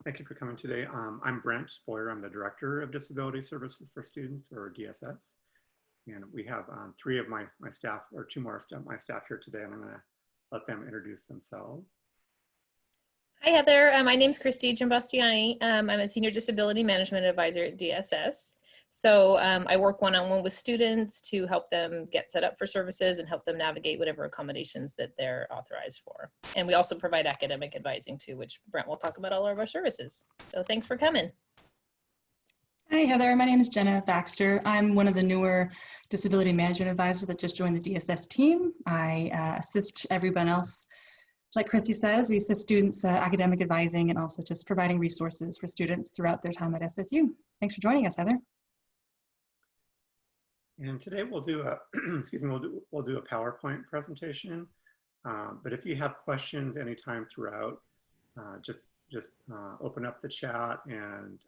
Thank you for coming today. I'm Brent Boyer. I'm the Director of Disability Services for Students, or DSS. And we have three of my staff, or two more of my staff here today, and I'm going to let them introduce themselves. Hi, Heather. My name's Christy Giambastiani. I'm a Senior Disability Management Advisor at DSS. So I work one-on-one with students to help them get set up for services and help them navigate whatever accommodations that they're authorized for. And we also provide academic advising too, which Brent will talk about all of our services. So thanks for coming. Hi, Heather. My name is Jenna Baxter. I'm one of the newer disability management advisors that just joined the DSS team. I assist everyone else. Like Christy says, we assist students academic advising and also just providing resources for students throughout their time at SSU. Thanks for joining us, Heather. And today we'll do a we'll do a PowerPoint presentation. But if you have questions anytime throughout, just open up the chat and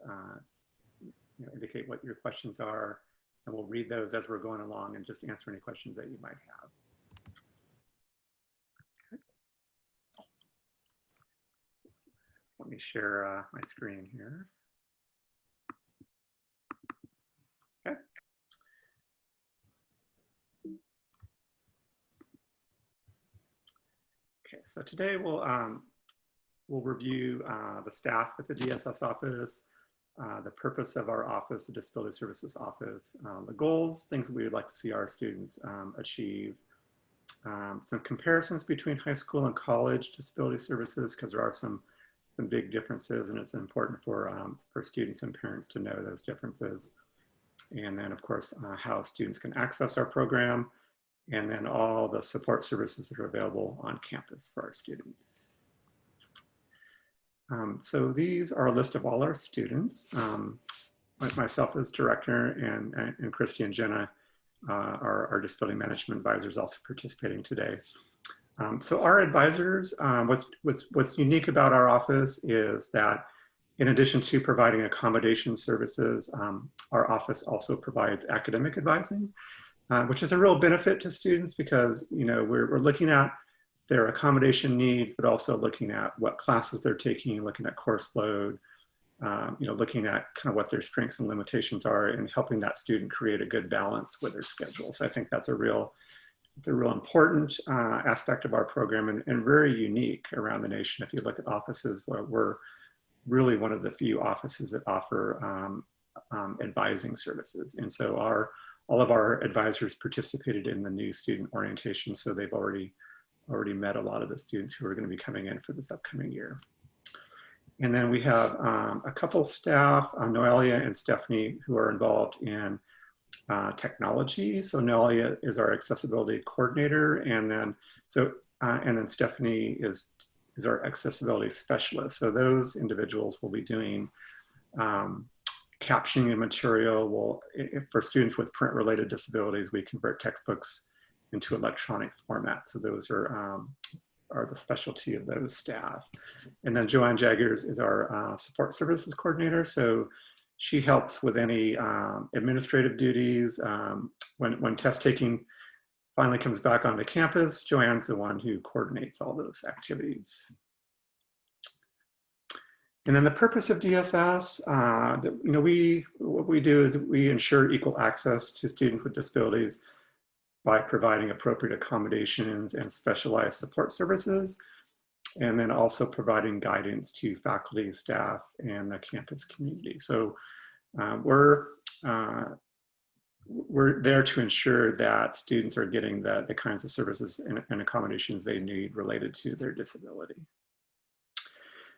indicate what your questions are, and we'll read those as we're going along and just answer any questions that you might have. Okay. Let me share my screen here. Okay. Okay, so today we'll review the staff at the DSS office, the purpose of our office, the Disability Services Office, the goals, things that we would like to see our students achieve, some comparisons between high school and college disability services, because there are some big differences, and it's important for students and parents to know those differences. And then, of course, how students can access our program, and then all the support services that are available on campus for our students. So these are a list of all our students. Myself as director, and Christy and Jenna, our disability management advisors, also participating today. So our advisors, what's unique about our office is that in addition to providing accommodation services, our office also provides academic advising, which is a real benefit to students because we're looking at their accommodation needs, but also looking at what classes they're taking, looking at course load, looking at kind of what their strengths and limitations are, and helping that student create a good balance with their schedule. So I think that's a real important aspect of our program, and very unique around the nation. If you look at offices, we're really one of the few offices that offer advising services. And so all of our advisors participated in the new student orientation, so they've already met a lot of the students who are going to be coming in for this upcoming year. And then we have a couple staff, Noelia and Stephanie, who are involved in technology. So Noelia is our accessibility coordinator, and then Stephanie is our accessibility specialist. So those individuals will be doing captioning and material. For students with print-related disabilities, we convert textbooks into electronic format. So those are the specialty of those staff. And then Joanne Jaggers is our support services coordinator. So she helps with any administrative duties. When test taking finally comes back onto campus, Joanne's the one who coordinates all those activities. And then the purpose of DSS, what we do is we ensure equal access to students with disabilities by providing appropriate accommodations and specialized support services, and then also providing guidance to faculty, staff, and the campus community. So we're there to ensure that students are getting the kinds of services and accommodations they need related to their disability.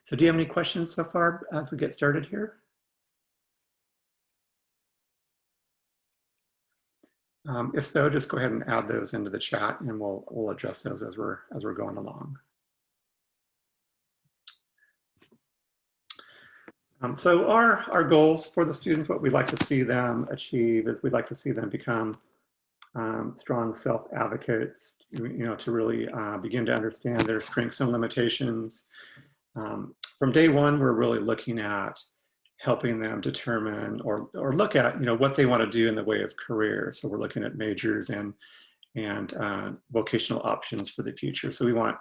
So do you have any questions so far as we get started here? If so, just go ahead and add those into the chat, and we'll address those as we're going along. So our goals for the students, what we'd like to see them achieve is we'd like to see them become strong self-advocates, to really begin to understand their strengths and limitations. From day one, we're really looking at helping them determine or look at what they want to do in the way of career. So we're looking at majors and vocational options for the future. So we want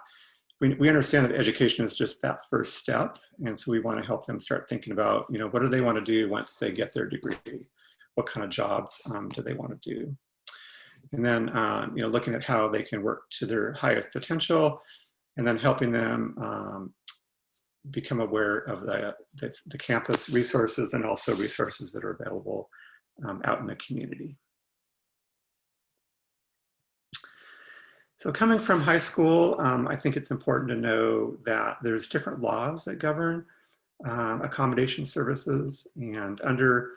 we understand that education is just that first step. And so we want to help them start thinking about, what do they want to do once they get their degree? What kind of jobs do they want to do? And then, looking at how they can work to their highest potential, and then helping them become aware of the campus resources and also resources that are available out in the community. So coming from high school, I think it's important to know that there's different laws that govern accommodation services, and under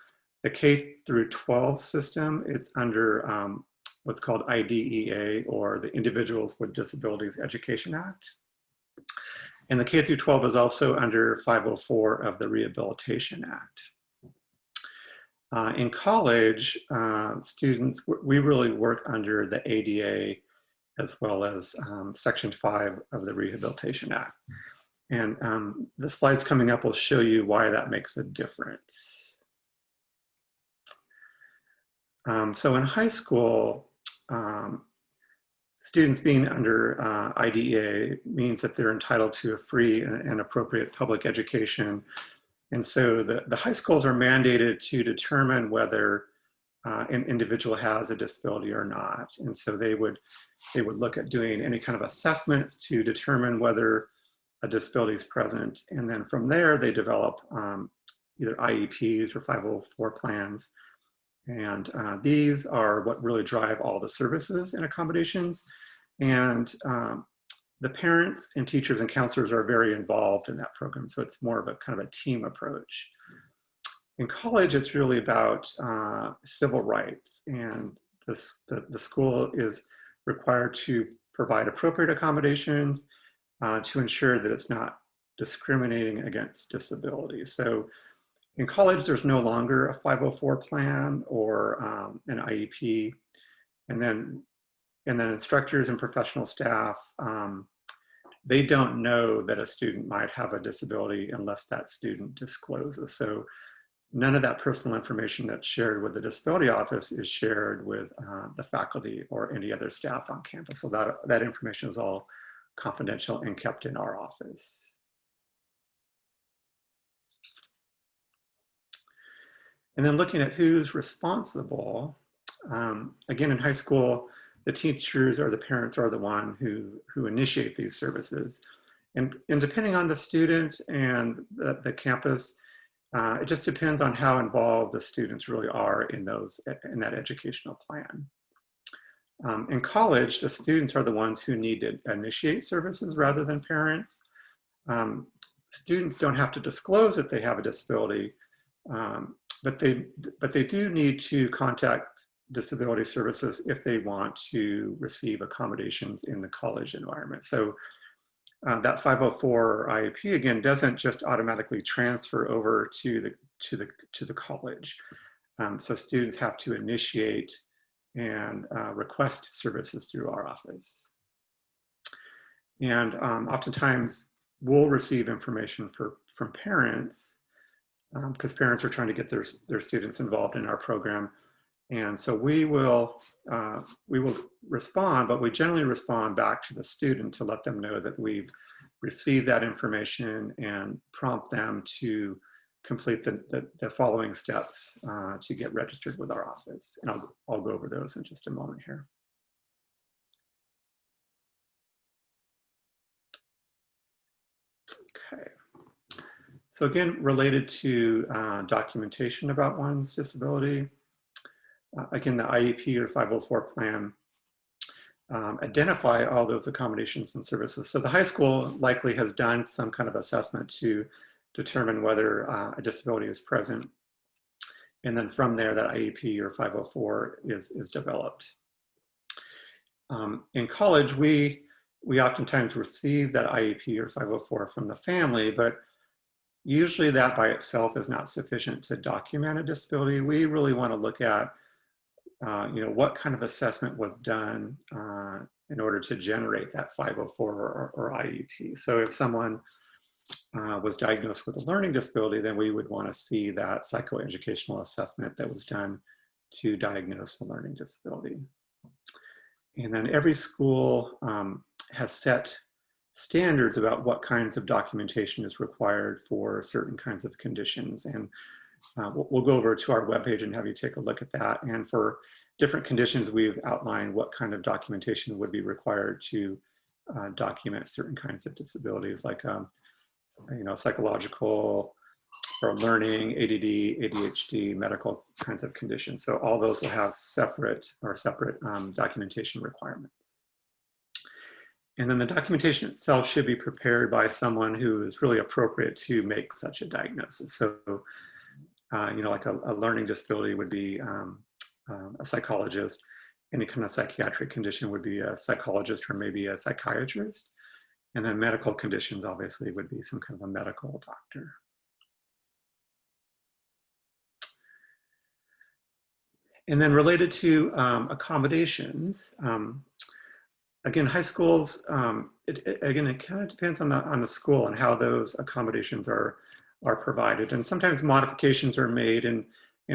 the K through 12 system, it's under what's called IDEA, or the Individuals with Disabilities Education Act. And the K through 12 is also under 504 of the Rehabilitation Act. In college, students, we really work under the ADA as well as Section 5 of the Rehabilitation Act. And the slides coming up will show you why that makes a difference. So in high school, students being under IDEA means that they're entitled to a free and appropriate public education. And so the high schools are mandated to determine whether an individual has a disability or not. And so they would look at doing any kind of assessment to determine whether a disability is present. And then from there, they develop either IEPs or 504 plans. And these are what really drive all the services and accommodations. And the parents and teachers and counselors are very involved in that program. So it's more of a kind of a team approach. In college, it's really about civil rights. And the school is required to provide appropriate accommodations to ensure that it's not discriminating against disabilities. So in college, there's no longer a 504 plan or an IEP. And then instructors and professional staff, they don't know that a student might have a disability unless that student discloses. So none of that personal information that's shared with the disability office is shared with the faculty or any other staff on campus. So that information is all confidential and kept in our office. And then looking at who's responsible, again, in high school, the teachers or the parents are the one who initiate these services. And depending on the student and the campus, it just depends on how involved the students really are in that educational plan. In college, the students are the ones who need to initiate services rather than parents. Students don't have to disclose that they have a disability, but they do need to contact disability services if they want to receive accommodations in the college environment. So that 504 IEP again doesn't just automatically transfer over to the college. So students have to initiate and request services through our office. And oftentimes we'll receive information from parents because parents are trying to get their students involved in our program. And so we will respond, but we generally respond back to the student to let them know that we've received that information and prompt them to complete the following steps to get registered with our office. And I'll go over those in just a moment here. Okay. So again, related to documentation about one's disability, again, the IEP or 504 plan identify all those accommodations and services. So the high school likely has done some kind of assessment to determine whether a disability is present. And then from there, that IEP or 504 is developed. In college, we oftentimes receive that IEP or 504 from the family, but usually that by itself is not sufficient to document a disability. We really want to look at what kind of assessment was done in order to generate that 504 or IEP. So if someone was diagnosed with a learning disability, then we would want to see that psychoeducational assessment that was done to diagnose the learning disability. And then every school has set standards about what kinds of documentation is required for certain kinds of conditions. And we'll go over to our webpage and have you take a look at that. And for different conditions, we've outlined what kind of documentation would be required to document certain kinds of disabilities, like psychological or learning, ADD, ADHD, medical kinds of conditions. So all those will have separate documentation requirements. And then the documentation itself should be prepared by someone who is really appropriate to make such a diagnosis. So, like a learning disability would be a psychologist. Any kind of psychiatric condition would be a psychologist or maybe a psychiatrist. And then medical conditions obviously would be some kind of a medical doctor. And then related to accommodations, again, high schools, it kind of depends on the school and how those accommodations are provided. And sometimes modifications are made in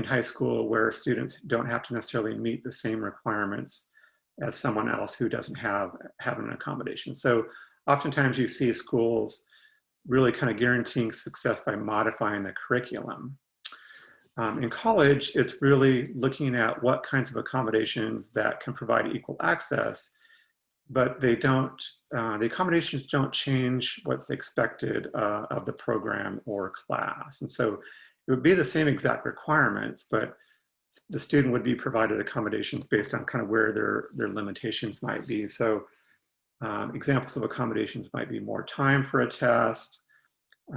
high school where students don't have to necessarily meet the same requirements as someone else who doesn't have an accommodation. So oftentimes you see schools really kind of guaranteeing success by modifying the curriculum. In college, it's really looking at what kinds of accommodations that can provide equal access, but they don't, the accommodations don't change what's expected of the program or class. And so it would be the same exact requirements, but the student would be provided accommodations based on kind of where their limitations might be. So examples of accommodations might be more time for a test,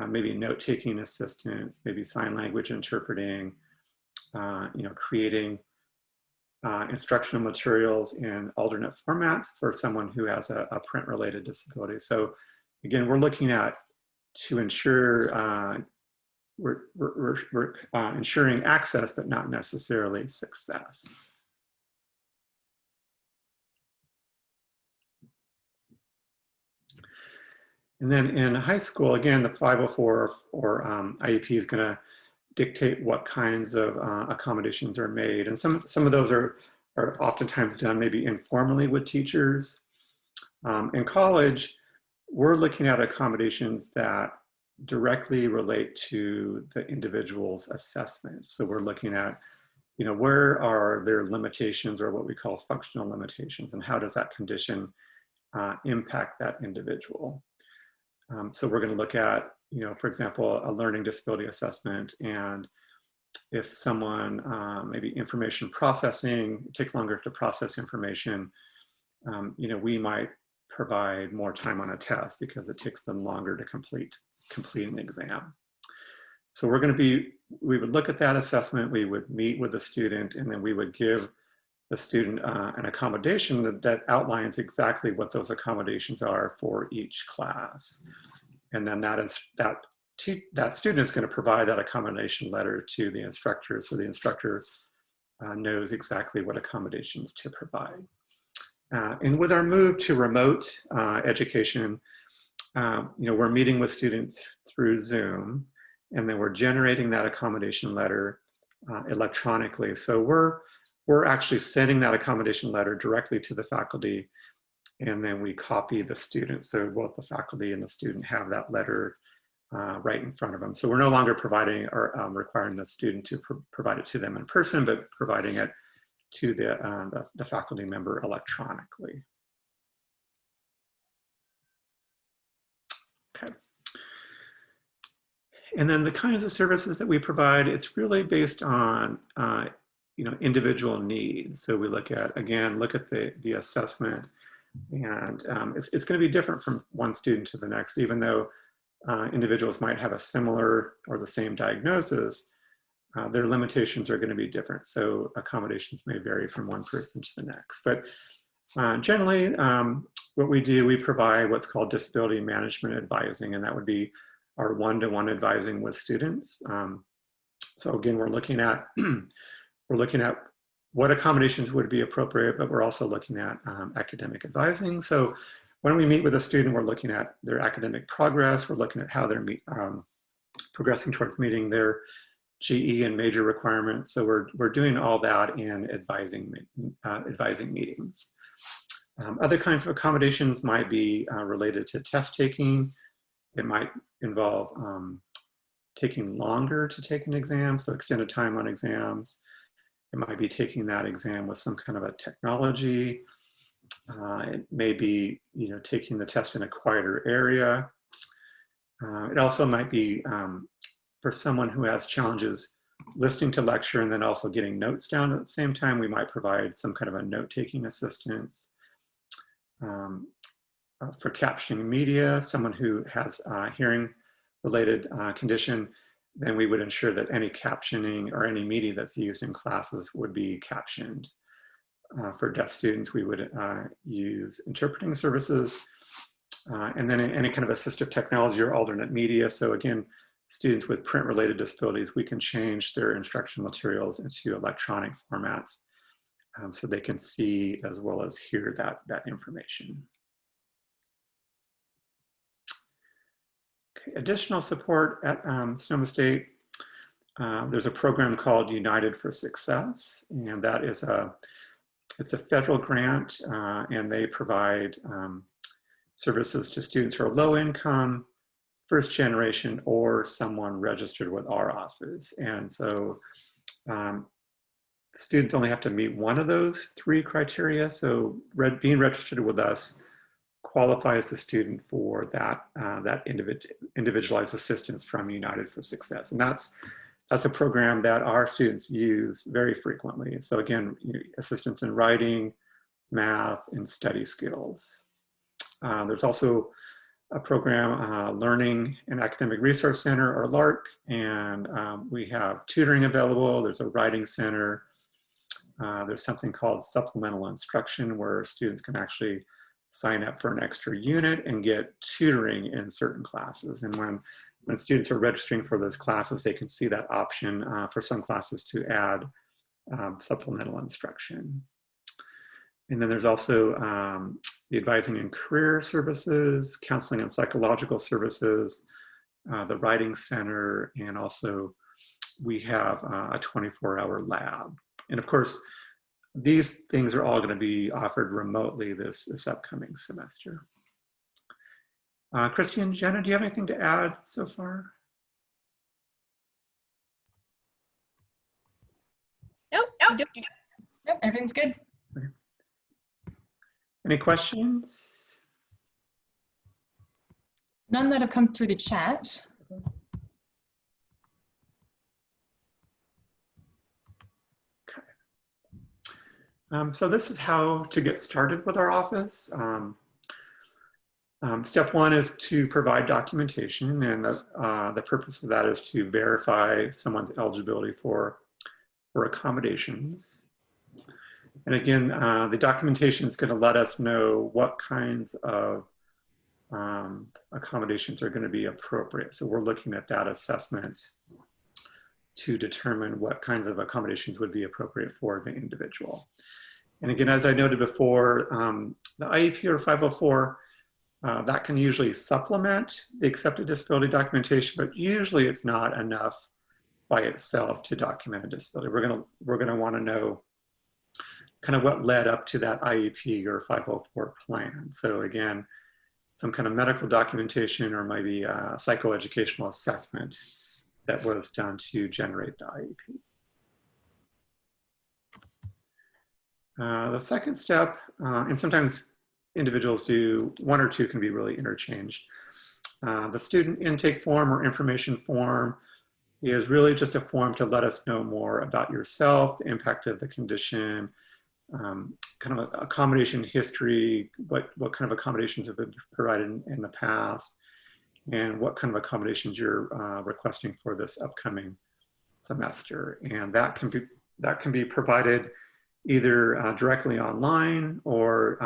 maybe note-taking assistance, maybe sign language interpreting, creating instructional materials in alternate formats for someone who has a print-related disability. So again, we're looking at to ensure we're ensuring access, but not necessarily success. And then in high school, again, the 504 or IEP is going to dictate what kinds of accommodations are made. And some of those are oftentimes done maybe informally with teachers. In college, we're looking at accommodations that directly relate to the individual's assessment. So we're looking at, where are their limitations or what we call functional limitations, and how does that condition impact that individual? So we're going to look at, for example, a learning disability assessment, and if someone, maybe information processing, it takes longer to process information, we might provide more time on a test because it takes them longer to complete an exam. So we would look at that assessment, we would meet with the student, and then we would give the student an accommodation that outlines exactly what those accommodations are for each class. And then that student is going to provide that accommodation letter to the instructor, so the instructor knows exactly what accommodations to provide. And with our move to remote education, we're meeting with students through Zoom, and then we're generating that accommodation letter electronically. So we're actually sending that accommodation letter directly to the faculty, and then we copy the student. So both the faculty and the student have that letter right in front of them. So we're no longer providing or requiring the student to provide it to them in person, but providing it to the faculty member electronically. Okay. And then the kinds of services that we provide, it's really based on individual needs. So we look at the assessment, and it's going to be different from one student to the next, even though individuals might have a similar or the same diagnosis. Their limitations are going to be different. So accommodations may vary from one person to the next. But generally, what we provide what's called disability management advising, and that would be our one-to-one advising with students. So again, we're looking at what accommodations would be appropriate, but we're also looking at academic advising. So when we meet with a student, we're looking at their academic progress. We're looking at how they're progressing towards meeting their GE and major requirements. So we're doing all that in advising meetings. Other kinds of accommodations might be related to test taking. It might involve taking longer to take an exam, so extended time on exams. It might be taking that exam with some kind of a technology. It may be, taking the test in a quieter area. It also might be for someone who has challenges listening to lecture and then also getting notes down at the same time. We might provide some kind of a note-taking assistance. For captioning media, someone who has a hearing-related condition, then we would ensure that any captioning or any media that's used in classes would be captioned. For deaf students, we would use interpreting services, and then any kind of assistive technology or alternate media. So again, students with print-related disabilities, we can change their instructional materials into electronic formats so they can see as well as hear that information. Okay, additional support at Sonoma State, there's a program called United for Success, and that is it's a federal grant, and they provide services to students who are low income, first generation, or someone registered with our office. And so students only have to meet one of those 3 criteria. So being registered with us qualifies the student for that individualized assistance from United for Success. And that's a program that our students use very frequently. So again, assistance in writing, math, and study skills. There's also a program, Learning and Academic Resource Center, or LARC, and we have tutoring available. There's a writing center. There's something called supplemental instruction, where students can actually sign up for an extra unit and get tutoring in certain classes. And when students are registering for those classes, they can see that option for some classes to add supplemental instruction. And then there's also the advising and career services, counseling and psychological services, the writing center, and also we have a 24-hour lab. And of course, these things are all going to be offered remotely this upcoming semester. Christy and Jenna, do you have anything to add so far? Nope. Yep, everything's good. Any questions? None that have come through the chat. So this is how to get started with our office. Step 1 is to provide documentation, and the purpose of that is to verify someone's eligibility for accommodations. And again, the documentation is going to let us know what kinds of accommodations are going to be appropriate. So we're looking at that assessment to determine what kinds of accommodations would be appropriate for the individual. And again, as I noted before, the IEP or 504, that can usually supplement the accepted disability documentation, but usually it's not enough by itself to document a disability. We're gonna want to know kind of what led up to that IEP or 504 plan. So again, some kind of medical documentation or maybe a psychoeducational assessment that was done to generate the IEP. The second step, and sometimes individuals do, 1 or 2 can be really interchanged. The student intake form or information form is really just a form to let us know more about yourself, the impact of the condition, kind of accommodation history, what kind of accommodations have been provided in the past, and what kind of accommodations you're requesting for this upcoming semester. And that can be provided either directly online, or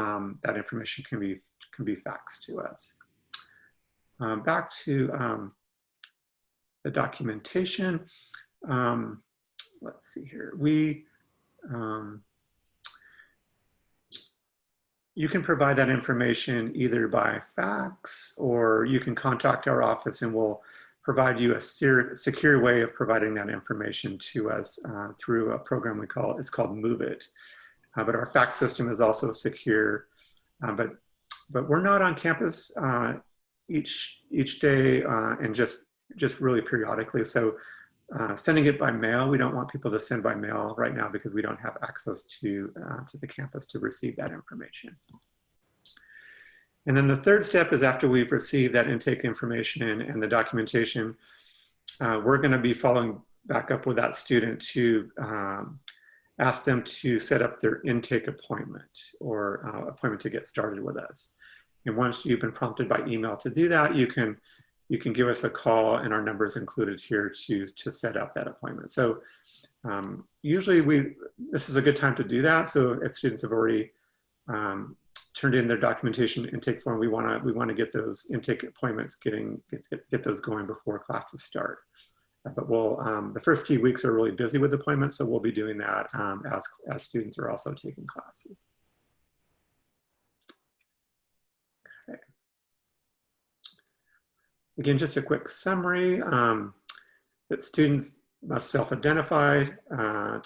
that information can be faxed to us. Back to the documentation. Let's see here. You can provide that information either by fax, or you can contact our office and we'll provide you a secure way of providing that information to us through a program it's called Move It. But our fax system is also secure. But we're not on campus each day and just really periodically. So sending it by mail, we don't want people to send by mail right now because we don't have access to the campus to receive that information. And then the third step is after we've received that intake information and the documentation, we're going to be following back up with that student to ask them to set up their intake appointment or appointment to get started with us. And once you've been prompted by email to do that, you can give us a call, and our number is included here to set up that appointment. So usually this is a good time to do that. So if students have already turned in their documentation intake form, we want to get those intake appointments get those going before classes start. But the first few weeks are really busy with appointments, so we'll be doing that as students are also taking classes. Okay. Again, just a quick summary that students must self-identify to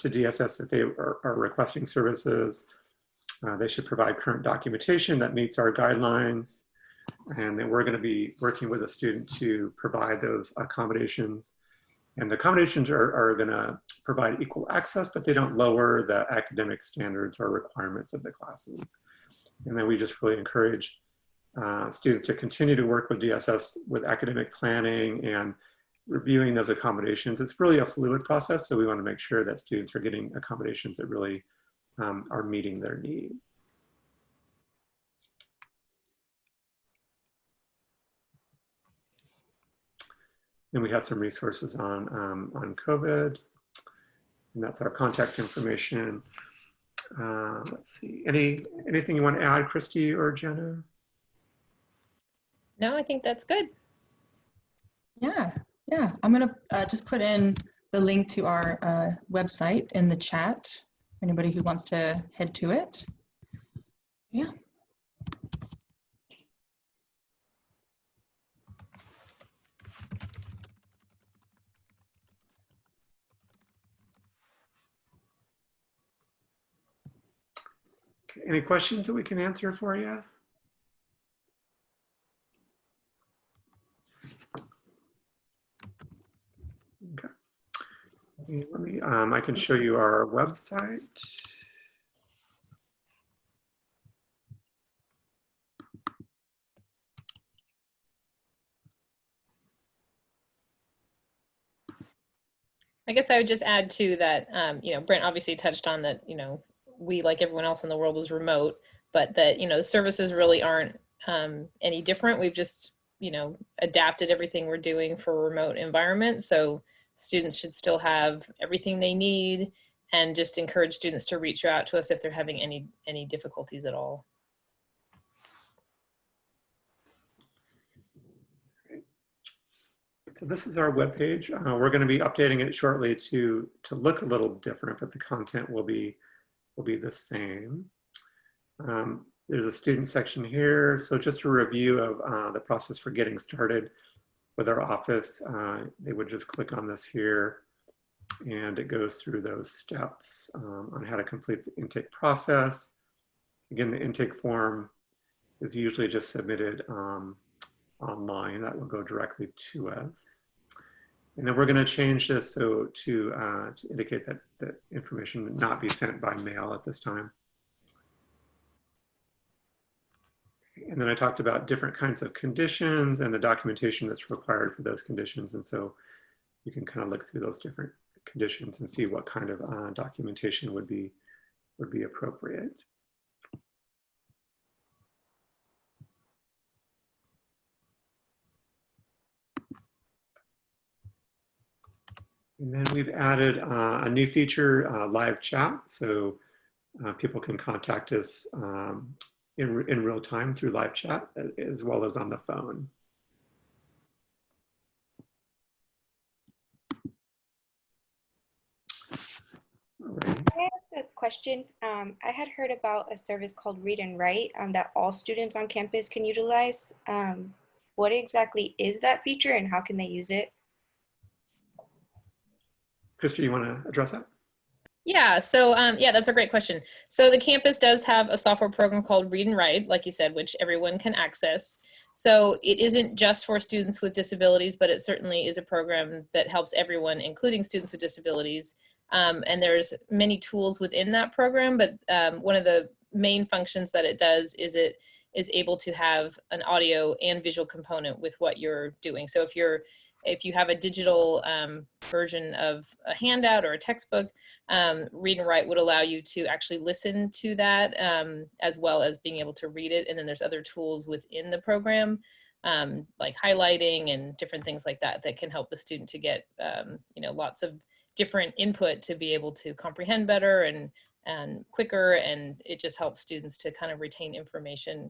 DSS that they are requesting services. They should provide current documentation that meets our guidelines, and then we're going to be working with a student to provide those accommodations. And the accommodations are going to provide equal access, but they don't lower the academic standards or requirements of the classes. And then we just really encourage students to continue to work with DSS with academic planning and reviewing those accommodations. It's really a fluid process, so we want to make sure that students are getting accommodations that really are meeting their needs. And we have some resources on COVID, and that's our contact information. Let's see, anything you want to add, Christy or Jenna? No, I think that's good. Yeah. I'm gonna just put in the link to our website in the chat for anybody who wants to head to it. Yeah. Okay, any questions that we can answer for you? Okay. Let me, I can show you our website. I guess I would just add to that, Brent obviously touched on that, we, like everyone else in the world, is remote, but that, services really aren't any different. We've just, adapted everything we're doing for a remote environment. So students should still have everything they need, and just encourage students to reach out to us if they're having any difficulties at all. So this is our webpage. We're going to be updating it shortly to look a little different, but the content will be the same. There's a student section here. So just a review of the process for getting started with our office. They would just click on this here, and it goes through those steps on how to complete the intake process. Again, the intake form is usually just submitted online. That will go directly to us. And then we're going to change this so to indicate that information would not be sent by mail at this time. And then I talked about different kinds of conditions and the documentation that's required for those conditions. And so you can kind of look through those different conditions and see what kind of documentation would be appropriate. And then we've added a new feature, live chat. So people can contact us in real time through live chat, as well as on the phone. Can I ask a question? I had heard about a service called Read and Write that all students on campus can utilize. What exactly is that feature, and how can they use it? Christy, you want to address that? Yeah, so yeah, that's a great question. So the campus does have a software program called Read and Write, like you said, which everyone can access. So it isn't just for students with disabilities, but it certainly is a program that helps everyone, including students with disabilities. And there's many tools within that program, but one of the main functions that it does is it is able to have an audio and visual component with what you're doing. So if you have a digital version of a handout or a textbook, Read and Write would allow you to actually listen to that as well as being able to read it. And then there's other tools within the program like highlighting and different things like that that can help the student to get lots of different input to be able to comprehend better and quicker, and it just helps students to kind of retain information,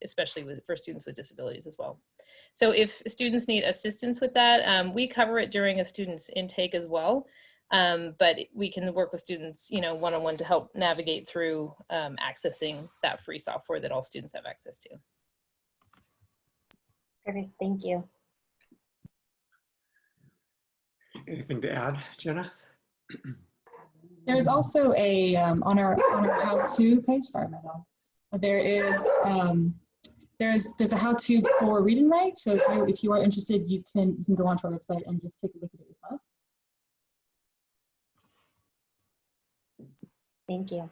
especially for students with disabilities as well. So if students need assistance with that, we cover it during a student's intake as well. But we can work with students, one-on-one to help navigate through accessing that free software that all students have access to. Perfect, thank you. Anything to add, Jenna? There's also a on our how-to page. Sorry, my dog. There is there's a how-to for Read and Write. So if you are interested, you can go onto our website and just take a look at it yourself. Thank you.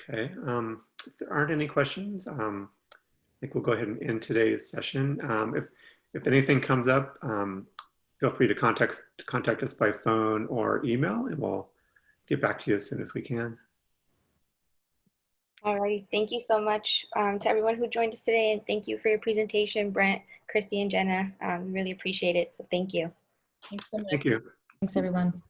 Okay, if there aren't any questions, I think we'll go ahead and end today's session. If anything comes up, feel free to contact us by phone or email, and we'll get back to you as soon as we can. All right, thank you so much to everyone who joined us today, and thank you for your presentation, Brent, Christy, and Jenna. Really appreciate it, so thank you. Thanks so much. Thank you. Thanks, everyone.